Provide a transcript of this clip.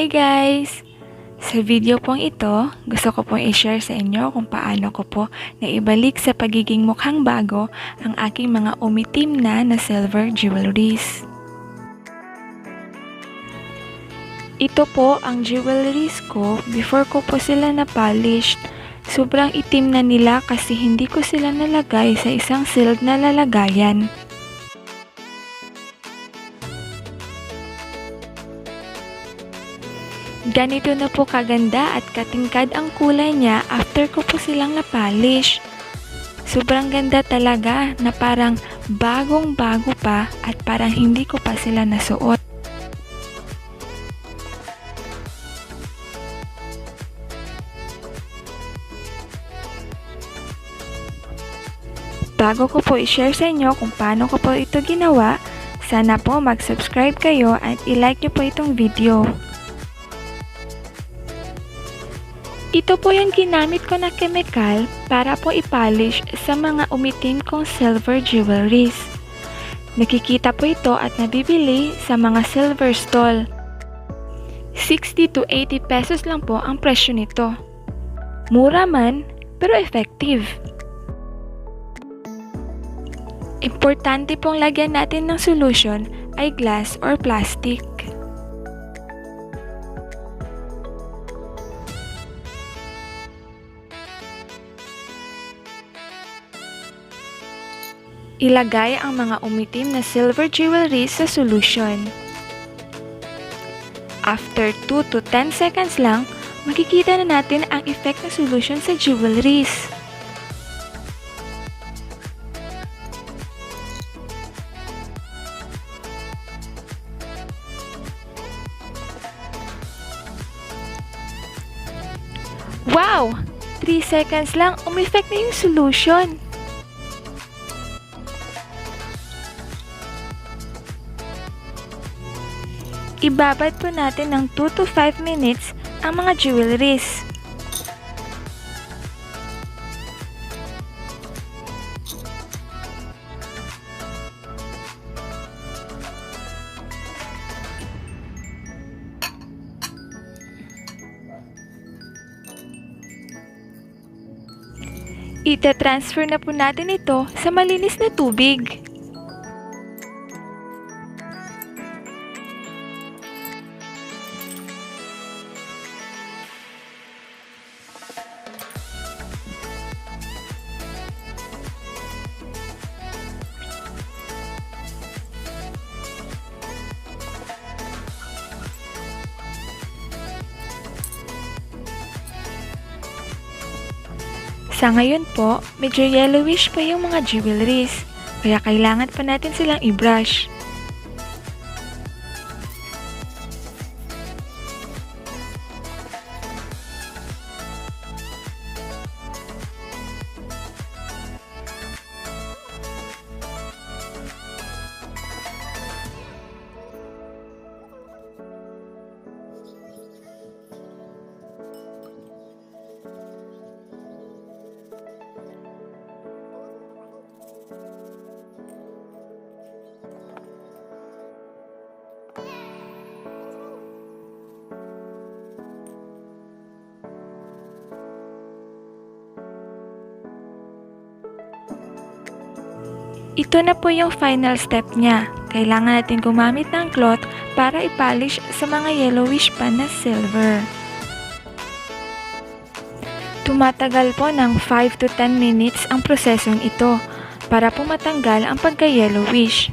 Hi guys! Sa video pong ito, gusto ko pong i-share sa inyo kung paano ko po naibalik sa pagiging mukhang bago ang aking mga umitim na silver jewelries. Ito po ang jewelries ko before ko po sila na-polished. Sobrang itim na nila kasi hindi ko sila nalagay sa isang sealed na lalagayan. Ganito na po kaganda at katingkad ang kulay niya after ko po silang na-polish. Sobrang ganda talaga na parang bagong-bago pa at parang hindi ko pa sila nasuot. Bago ko po i-share sa inyo kung paano ko po ito ginawa, sana po mag-subscribe kayo at i-like nyo po itong video. Ito po yung ginamit ko na chemical para po i-polish sa mga umitim kong silver jewelries. Nakikita po ito at nabibili sa mga silver stall. 60 to 80 pesos lang po ang presyo nito. Mura man, pero effective. Importante pong lagyan natin ng solution ay glass or plastic. Ilagay ang mga umitim na silver jewelry sa solution. After 2 to 10 seconds lang, makikita na natin ang effect ng solution sa jewelries. Wow! 3 seconds lang, umeffect na yung solution. Ibabad po natin ng 2 to 5 minutes ang mga jewelries. Ita-transfer na po natin ito sa malinis na tubig. Sa ngayon po, medyo yellowish pa yung mga jewelries, kaya kailangan pa natin silang i-brush. Ito na po yung final step niya. Kailangan natin gumamit ng cloth para i-polish sa mga yellowish pa na silver. Tumatagal po ng 5 to 10 minutes ang prosesong ito para po matanggal ang pagka-yellowish.